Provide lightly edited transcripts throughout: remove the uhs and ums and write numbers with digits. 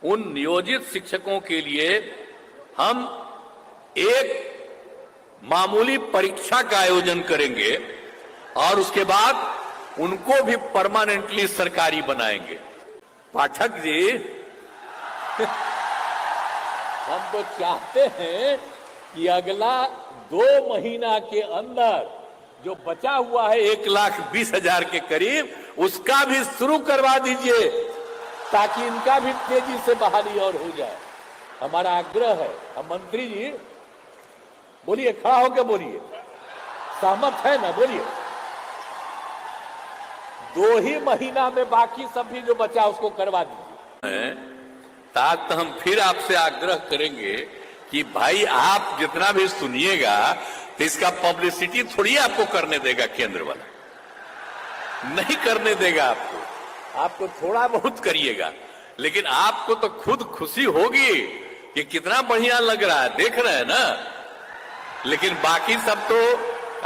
उन नियोजित शिक्षकों के लिए हम एक मामूली परीक्षा का आयोजन करेंगे और उसके बाद उनको भी परमानेंटली सरकारी बनाएंगे। पाठक जी, हम तो चाहते हैं कि अगला 2 महीना के अंदर जो बचा हुआ है 1,20,000 के करीब, उसका भी शुरू करवा दीजिए ताकि इनका भी तेजी से बहाली और हो जाए। हमारा आग्रह है। हम मंत्री जी बोलिए, खड़ा होकर बोलिए, सहमत है ना? बोलिए। 2 ही महीना में बाकी सब भी जो बचा उसको करवा दीजिए। ताकि तो हम फिर आपसे आग्रह करेंगे कि भाई आप जितना भी सुनिएगा तो इसका पब्लिसिटी थोड़ी आपको करने देगा, केंद्र वाला नहीं करने देगा आपको थोड़ा बहुत करिएगा, लेकिन आपको तो खुद खुशी होगी कि कितना बढ़िया लग रहा है, देख रहे हैं ना। लेकिन बाकी सब तो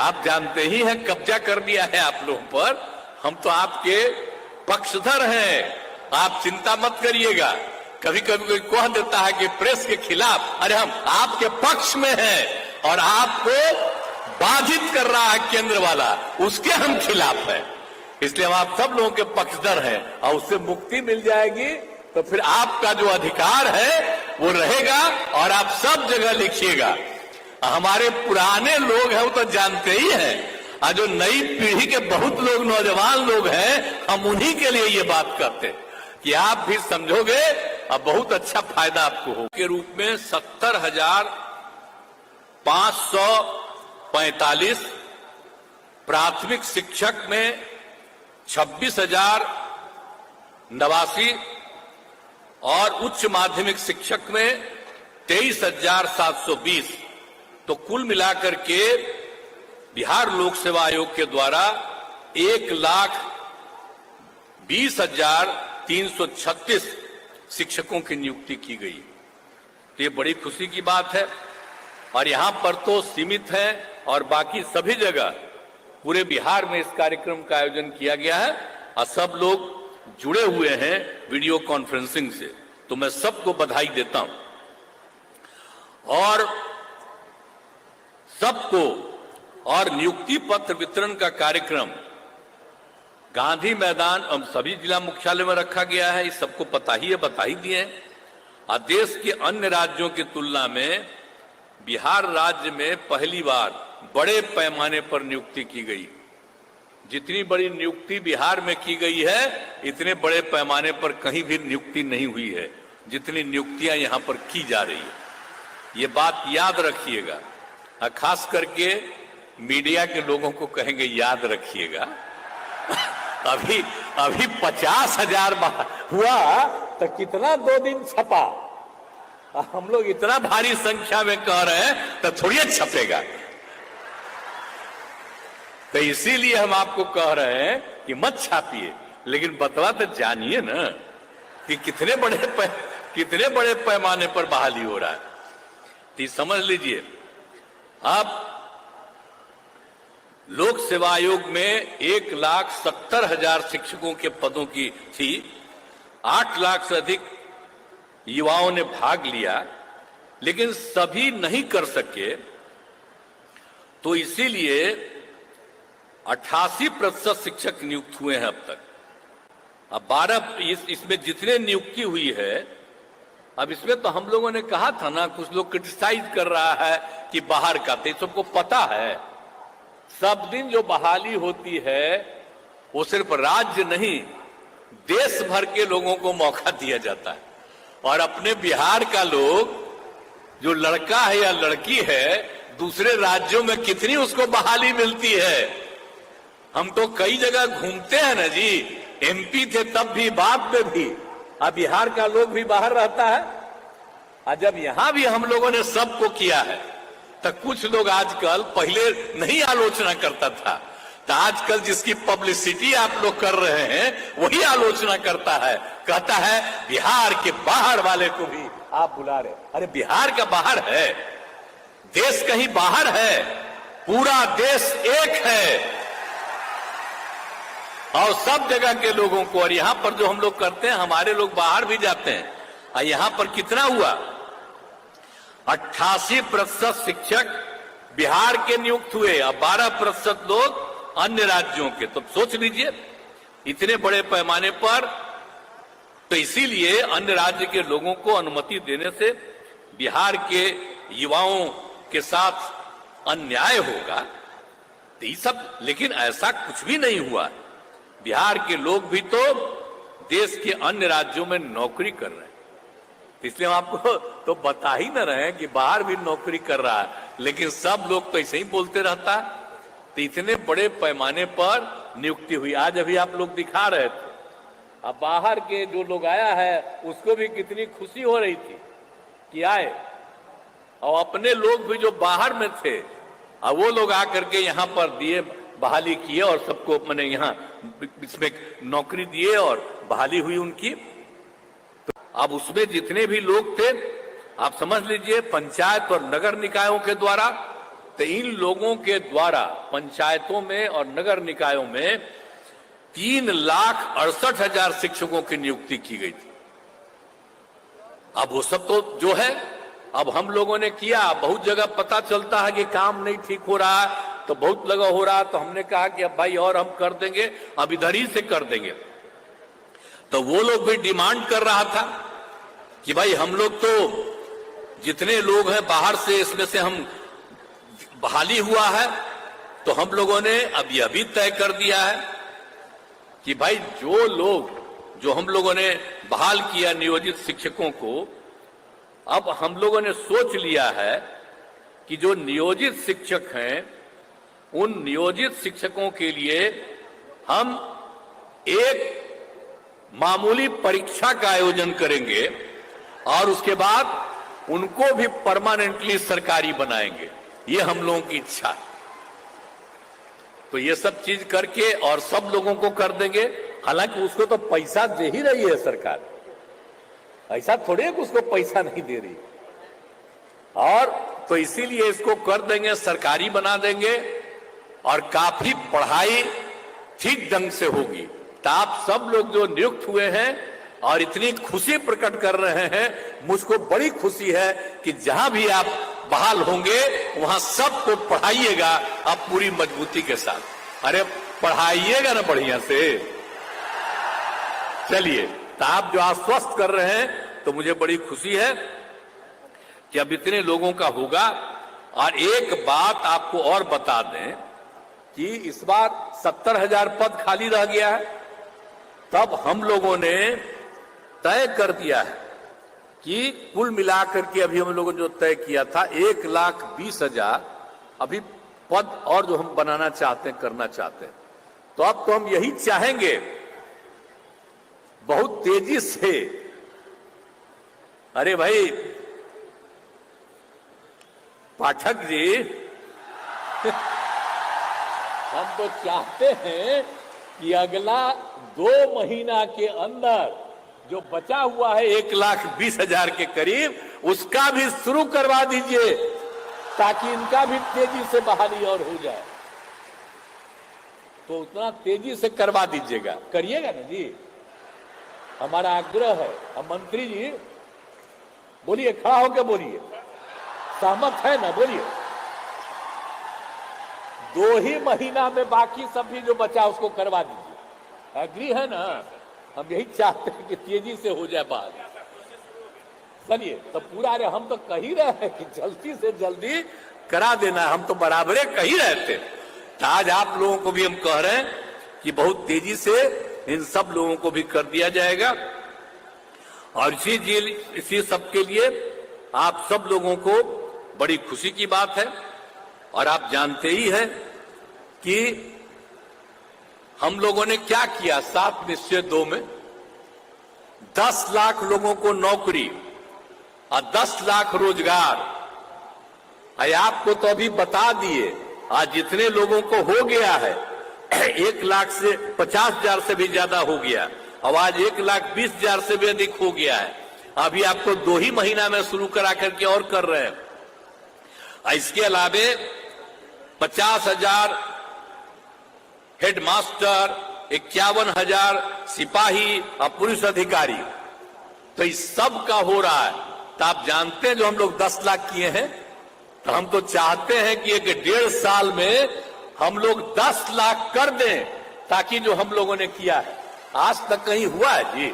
आप जानते ही हैं, कब्जा कर दिया है आप लोगों पर। हम तो आपके पक्षधर हैं, आप चिंता मत करिएगा। कभी कभी कोई कह देता है कि प्रेस के खिलाफ, अरे हम आपके पक्ष में हैं और आपको बाधित कर रहा है केंद्र वाला, उसके हम खिलाफ हैं। इसलिए हम आप सब लोगों के पक्षधर हैं और उससे मुक्ति मिल जाएगी तो फिर आपका जो अधिकार है वो रहेगा और आप सब जगह लिखिएगा। हमारे पुराने लोग हैं वो तो जानते ही हैं, और जो नई पीढ़ी के बहुत लोग, नौजवान लोग हैं, हम उन्हीं के लिए ये बात करते हैं कि आप भी समझोगे और बहुत अच्छा फायदा आपको हो। के रूप में 70,545 प्राथमिक शिक्षक में 26,089 और उच्च माध्यमिक शिक्षक में 23,720, तो कुल मिलाकर के बिहार लोक सेवा आयोग के द्वारा 1,20,336 शिक्षकों की नियुक्ति की गई। तो ये बड़ी खुशी की बात है। और यहां पर तो सीमित है और बाकी सभी जगह पूरे बिहार में इस कार्यक्रम का आयोजन किया गया है और सब लोग जुड़े हुए हैं वीडियो कॉन्फ्रेंसिंग से। तो मैं सबको बधाई देता हूं और सबको। और नियुक्ति पत्र वितरण का कार्यक्रम गांधी मैदान सभी जिला मुख्यालय में रखा गया है, इस सबको पता ही है, बता ही दिए। और देश के अन्य राज्यों की तुलना में बिहार राज्य में पहली बार बड़े पैमाने पर नियुक्ति की गई। जितनी बड़ी नियुक्ति बिहार में की गई है, इतने बड़े पैमाने पर कहीं भी नियुक्ति नहीं हुई है जितनी नियुक्तियां यहां पर की जा रही है। ये बात याद रखिएगा। खास करके मीडिया के लोगों को कहेंगे याद रखिएगा। अभी 50,000 हुआ तो कितना 2 दिन छपा, हम लोग इतना भारी संख्या में कह रहे हैं तो थोड़ी छपेगा। तो इसीलिए हम आपको कह रहे हैं कि मत छापिए, लेकिन बतवा तो जानिए ना कि कितने बड़े पैमाने पर बहाली हो रहा है। तो समझ लीजिए, अब लोक सेवा आयोग में 1,70,000 शिक्षकों के पदों की थी। 8 लाख से अधिक युवाओं ने भाग लिया, लेकिन सभी नहीं कर सके। तो इसीलिए 88% शिक्षक नियुक्त हुए हैं अब तक। अब 12 इसमें जितने नियुक्ति हुई है, अब इसमें तो हम लोगों ने कहा था ना, कुछ लोग क्रिटिसाइज कर रहा है कि बाहर का, तो सबको पता है। सब दिन जो बहाली होती है वो सिर्फ राज्य नहीं, देश भर के लोगों को मौका दिया जाता है। और अपने बिहार का लोग, जो लड़का है या लड़की है, दूसरे राज्यों में कितनी उसको बहाली मिलती है। हम तो कई जगह घूमते हैं ना जी, एमपी थे तब भी, बाद में भी। अब बिहार का लोग भी बाहर रहता है, और जब यहां भी हम लोगों ने सबको किया है, तो कुछ लोग आजकल, पहले नहीं आलोचना करता था, तो आजकल जिसकी पब्लिसिटी आप लोग कर रहे हैं वही आलोचना करता है, कहता है बिहार के बाहर वाले को भी आप बुला रहे। अरे बिहार का बाहर है, देश कहीं बाहर है, पूरा देश एक है और सब जगह के लोगों को। और यहां पर जो हम लोग करते हैं, हमारे लोग बाहर भी जाते हैं, और यहां पर कितना हुआ? 88% शिक्षक बिहार के नियुक्त हुए और 12% लोग अन्य राज्यों के। तो सोच लीजिए इतने बड़े पैमाने पर। तो इसीलिए अन्य राज्य के लोगों को अनुमति देने से बिहार के युवाओं के साथ अन्याय होगा। तो ये सब, लेकिन ऐसा कुछ भी नहीं हुआ। बिहार के लोग भी तो देश के अन्य राज्यों में नौकरी कर रहे हैं। इसलिए हम आपको तो बता ही न रहे हैं कि बाहर भी नौकरी कर रहा है, लेकिन सब लोग तो ऐसे ही बोलते रहता। तो इतने बड़े पैमाने पर नियुक्ति हुई। आज अभी आप लोग दिखा रहे थे, अब बाहर के जो लोग आया है उसको भी कितनी खुशी हो रही थी कि आए, और अपने लोग भी जो बाहर में थे अब वो लोग आकर के यहाँ पर दिए, बहाली किए और सबको मैंने यहाँ इसमें नौकरी दिए और बहाली हुई उनकी। तो अब उसमें जितने भी लोग थे आप समझ लीजिए पंचायत और नगर निकायों के द्वारा, तो इन लोगों के द्वारा पंचायतों में और नगर निकायों में 3,68,000 शिक्षकों की नियुक्ति की गई थी। अब वो सब तो जो है अब हम लोगों ने किया। बहुत जगह पता चलता है कि काम नहीं ठीक हो रहा है, तो बहुत जगह हो रहा है, तो हमने कहा कि अब भाई और हम कर देंगे, अब इधर ही से कर देंगे। तो वो लोग भी डिमांड कर रहा था कि भाई हम लोग तो जितने लोग हैं बाहर से, इसमें से हम बहाली हुआ है, तो हम लोगों ने अब यह भी तय कर दिया है कि भाई जो लोग जो हम लोगों ने बहाल किया नियोजित शिक्षकों को, अब हम लोगों ने सोच लिया है कि जो नियोजित शिक्षक हैं उन नियोजित शिक्षकों के लिए हम एक मामूली परीक्षा का आयोजन करेंगे और उसके बाद उनको भी परमानेंटली सरकारी बनाएंगे। ये हम लोगों की इच्छा है। तो ये सब चीज करके और सब लोगों को कर देंगे। हालांकि उसको तो पैसा दे ही रही है सरकार, ऐसा थोड़े है कि उसको पैसा नहीं दे रही। और तो इसीलिए इसको कर देंगे, सरकारी बना देंगे और काफी पढ़ाई ठीक ढंग से होगी। तो आप सब लोग जो नियुक्त हुए हैं और इतनी खुशी प्रकट कर रहे हैं, मुझको बड़ी खुशी है कि जहां भी आप बहाल होंगे वहां सबको पढ़ाइएगा आप पूरी मजबूती के साथ। अरे पढ़ाइएगा ना बढ़िया से। चलिए, तो आप जो आश्वस्त कर रहे हैं तो मुझे बड़ी खुशी है कि अब इतने लोगों का होगा। और एक बात आपको और बता दें कि इस बार 70,000 पद खाली रह गया है। तब हम लोगों ने तय कर दिया है कि कुल मिलाकर के अभी हम लोगों ने जो तय किया था 1,20,000 अभी पद और जो हम बनाना चाहते हैं, करना चाहते हैं। तो अब तो हम यही चाहेंगे बहुत तेजी से। अरे भाई पाठक जी हम तो चाहते हैं कि अगला 2 महीना के अंदर जो बचा हुआ है 1,20,000 के करीब, उसका भी शुरू करवा दीजिए ताकि इनका भी तेजी से बहाली और हो जाए। तो उतना तेजी से करवा दीजिएगा, करिएगा ना जी, हमारा आग्रह है। अब मंत्री जी बोलिए, खड़ा होकर बोलिए, सहमत है ना? बोलिए। 2 ही महीना में बाकी सब भी जो बचा उसको करवा दीजिए। एग्री है ना? हम यही चाहते हैं कि तेजी से हो जाए बात। चलिए, तो पूरा अरे हम तो कह ही रहे हैं कि जल्दी से जल्दी करा देना। हम तो बराबर कह ही रहे थे। आज आप लोगों को भी हम कह रहे हैं कि बहुत तेजी से इन सब लोगों को भी कर दिया जाएगा। और इसी सब के लिए आप सब लोगों को बड़ी खुशी की बात है। और आप जानते ही हैं कि हम लोगों ने क्या किया 7 निश्चय 2 में 10 लाख लोगों को नौकरी और 10 लाख रोजगार। आपको तो अभी बता दिए, आज जितने लोगों को हो गया है 1,50,000 से भी ज्यादा हो गया। अब आज 1,20,000 से भी अधिक हो गया है। अभी आपको 2 ही महीना में शुरू करा करके और कर रहे हैं। इसके अलावे 50,000 हेडमास्टर, 51,000 सिपाही और पुलिस अधिकारी। तो इस सब का हो रहा है। तो आप जानते हैं जो हम लोग 10 लाख किए हैं, तो हम तो चाहते हैं कि 1.5 साल में हम लोग 10 लाख कर दें, ताकि जो हम लोगों ने किया है आज तक कहीं हुआ है जी,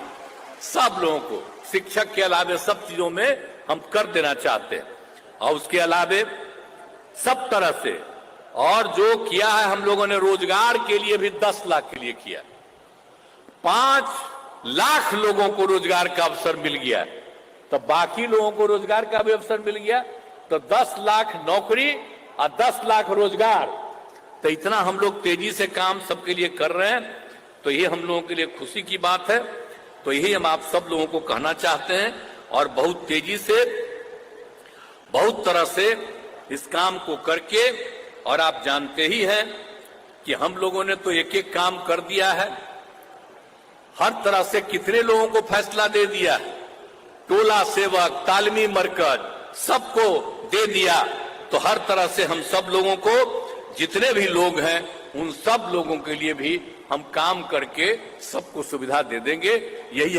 सब लोगों को शिक्षक के अलावे सब चीजों में हम कर देना चाहते हैं। और उसके अलावे सब तरह से और जो किया है हम लोगों ने रोजगार के लिए भी 10 लाख के लिए किया, 5 लाख लोगों को रोजगार का अवसर मिल गया है। तो बाकी लोगों को रोजगार का भी अवसर मिल गया, तो 10 लाख नौकरी और 10 लाख रोजगार। तो इतना हम लोग तेजी से काम सबके लिए कर रहे हैं, तो ये हम लोगों के लिए खुशी की बात है। तो यही हम आप सब लोगों को कहना चाहते हैं और बहुत तेजी से बहुत तरह से इस काम को करके, और आप जानते ही हैं कि हम लोगों ने तो एक एक काम कर दिया है, हर तरह से कितने लोगों को फैसला दे दिया, टोला सेवक, तालीमी मरकज सबको दे दिया। तो हर तरह से हम सब लोगों को, जितने भी लोग हैं उन सब लोगों के लिए भी हम काम करके सबको सुविधा दे देंगे। यही